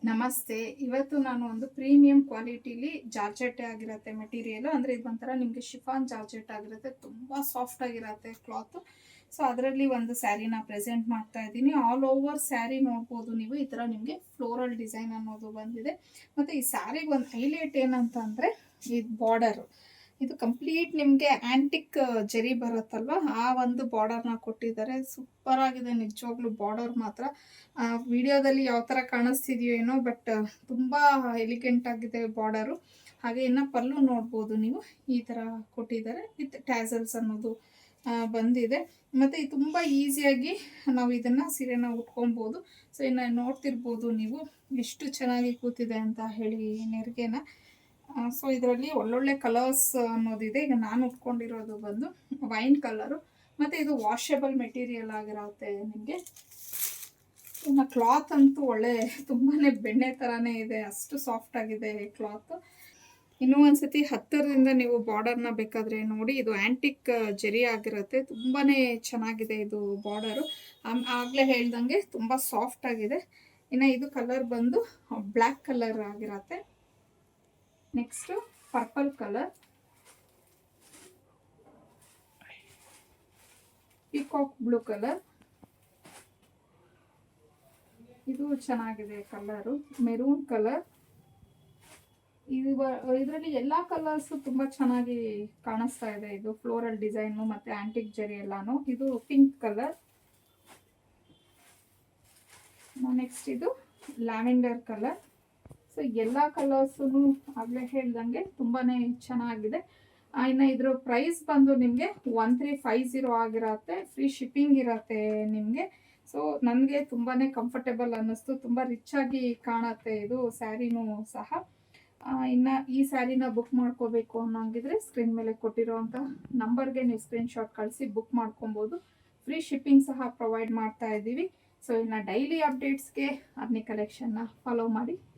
ನಮಸ್ತೆ. ಇವತ್ತು ನಾನು ಒಂದು ಪ್ರೀಮಿಯಂ ಕ್ವಾಲಿಟಿಲಿ ಜಾರ್ಜೆಟ್ ಆಗಿರುತ್ತೆ ಮೆಟೀರಿಯಲ್. ಅಂದರೆ ಇದು ಒಂಥರ ನಿಮಗೆ ಶಿಫಾನ್ ಜಾರ್ಜೆಟ್ ಆಗಿರುತ್ತೆ. ತುಂಬ ಸಾಫ್ಟ್ ಆಗಿರುತ್ತೆ ಕ್ಲಾತು. ಸೊ ಅದರಲ್ಲಿ ಒಂದು ಸ್ಯಾರಿನ ಪ್ರೆಸೆಂಟ್ ಮಾಡ್ತಾ ಇದ್ದೀನಿ. ಆಲ್ ಓವರ್ ಸ್ಯಾರಿ ನೋಡ್ಬೋದು ನೀವು. ಈ ಥರ ನಿಮಗೆ ಫ್ಲೋರಲ್ ಡಿಸೈನ್ ಅನ್ನೋದು ಬಂದಿದೆ. ಮತ್ತು ಈ ಸ್ಯಾರಿಗೆ ಒಂದು ಹೈಲೈಟ್ ಏನಂತ ಅಂದರೆ ಇದು ಬಾರ್ಡರು. ಇದು ಕಂಪ್ಲೀಟ್ ನಿಮಗೆ ಆ್ಯಂಟಿಕ್ ಜರಿ ಬರುತ್ತಲ್ವ, ಆ ಒಂದು ಬಾರ್ಡರ್ನ ಕೊಟ್ಟಿದ್ದಾರೆ. ಸೂಪರ್ ಆಗಿದೆ ನಿಜವಾಗ್ಲೂ ಬಾರ್ಡರ್ ಮಾತ್ರ. ವಿಡಿಯೋದಲ್ಲಿ ಯಾವ ಥರ ಕಾಣಿಸ್ತಿದೆಯೋ ಏನೋ, ಬಟ್ ತುಂಬ ಎಲಿಗೆಂಟ್ ಆಗಿದೆ ಬಾರ್ಡರು. ಹಾಗೆ ಇನ್ನು ಪಲ್ಲು ನೋಡ್ಬೋದು ನೀವು, ಈ ಥರ ಕೊಟ್ಟಿದ್ದಾರೆ ವಿತ್ ಟ್ಯಾಸಲ್ಸ್ ಅನ್ನೋದು ಬಂದಿದೆ. ಮತ್ತು ಇದು ತುಂಬ ಈಸಿಯಾಗಿ ನಾವು ಇದನ್ನು ಸೀರೆನ ಉಟ್ಕೊಬೋದು. ಸೊ ಇನ್ನು ನೋಡ್ತಿರ್ಬೋದು ನೀವು ಎಷ್ಟು ಚೆನ್ನಾಗಿ ಕೂತಿದೆ ಅಂತ ಹೇಳಿ ನೆರಿಗೆನ. ಸೊ ಇದರಲ್ಲಿ ಒಳ್ಳೊಳ್ಳೆ ಕಲರ್ಸ್ ಅನ್ನೋದಿದೆ. ಈಗ ನಾನು ಉಟ್ಕೊಂಡಿರೋದು ಬಂದು ವೈನ್ ಕಲರು, ಮತ್ತು ಇದು ವಾಷಬಲ್ ಮೆಟೀರಿಯಲ್ ಆಗಿರುತ್ತೆ ನಿಮಗೆ. ಇನ್ನು ಕ್ಲಾತ್ ಅಂತೂ ಒಳ್ಳೆ ತುಂಬಾ ಬೆಣ್ಣೆ ಥರನೇ ಇದೆ, ಅಷ್ಟು ಸಾಫ್ಟ್ ಆಗಿದೆ ಕ್ಲಾತ್. ಇನ್ನೂ ಒಂದ್ಸತಿ ಹತ್ತಿರದಿಂದ ನೀವು ಬಾರ್ಡರ್ನ ಬೇಕಾದರೆ ನೋಡಿ. ಇದು ಆ್ಯಂಟಿಕ್ ಜರಿ ಆಗಿರುತ್ತೆ, ತುಂಬಾ ಚೆನ್ನಾಗಿದೆ ಇದು ಬಾರ್ಡರು. ಆಗಲೇ ಹೇಳ್ದಂಗೆ ತುಂಬ ಸಾಫ್ಟ್ ಆಗಿದೆ. ಇನ್ನು ಇದು ಕಲರ್ ಬಂದು ಬ್ಲ್ಯಾಕ್ ಕಲರ್ ಆಗಿರತ್ತೆ. Next purple colour, peacock blue colour, ಇದು ಚೆನ್ನಾಗಿದೆ ಕಲರು. ಮೆರೂನ್ ಕಲರ್, ಇದರಲ್ಲಿ ಎಲ್ಲ ಕಲರ್ಸು ತುಂಬ ಚೆನ್ನಾಗಿ ಕಾಣಿಸ್ತಾ ಇದೆ. ಇದು ಫ್ಲೋರಲ್ ಡಿಸೈನು ಮತ್ತು ಆ್ಯಂಟಿಕ್ ಜರಿ ಎಲ್ಲಾನು. ಇದು ಪಿಂಕ್ ಕಲರ್. ನೆಕ್ಸ್ಟ್ ಇದು ಲ್ಯಾವೆಂಡರ್ ಕಲರ್. ಸೊ ಎಲ್ಲ ಕಲರ್ಸು ಆಗಲೇ ಹೇಳ್ದಂಗೆ ತುಂಬಾ ಚೆನ್ನಾಗಿದೆ. ಇನ್ನು ಇದ್ರ ಪ್ರೈಸ್ ಬಂದು ನಿಮಗೆ 1350 ಆಗಿರತ್ತೆ. ಫ್ರೀ ಶಿಪ್ಪಿಂಗ್ ಇರತ್ತೆ ನಿಮಗೆ. ಸೊ ನನಗೆ ತುಂಬಾ ಕಂಫರ್ಟೇಬಲ್ ಅನ್ನಿಸ್ತು, ತುಂಬ ರಿಚ್ ಆಗಿ ಕಾಣುತ್ತೆ ಇದು ಸ್ಯಾರಿನೂ ಸಹ. ಇನ್ನು ಈ ಸ್ಯಾರಿನ ಬುಕ್ ಮಾಡ್ಕೋಬೇಕು ಅನ್ನೋಂಗಿದ್ರೆ ಸ್ಕ್ರೀನ್ ಮೇಲೆ ಕೊಟ್ಟಿರೋವಂಥ ನಂಬರ್ಗೆ ನೀವು ಸ್ಕ್ರೀನ್ಶಾಟ್ ಕಳಿಸಿ ಬುಕ್ ಮಾಡ್ಕೊಬೋದು. ಫ್ರೀ ಶಿಪ್ಪಿಂಗ್ ಸಹ ಪ್ರೊವೈಡ್ ಮಾಡ್ತಾ ಇದ್ದೀವಿ. ಸೊ ಇನ್ನು ಡೈಲಿ ಅಪ್ಡೇಟ್ಸ್ಗೆ ಅರ್ನಿ ಕಲೆಕ್ಷನ್ನ ಫಾಲೋ ಮಾಡಿ.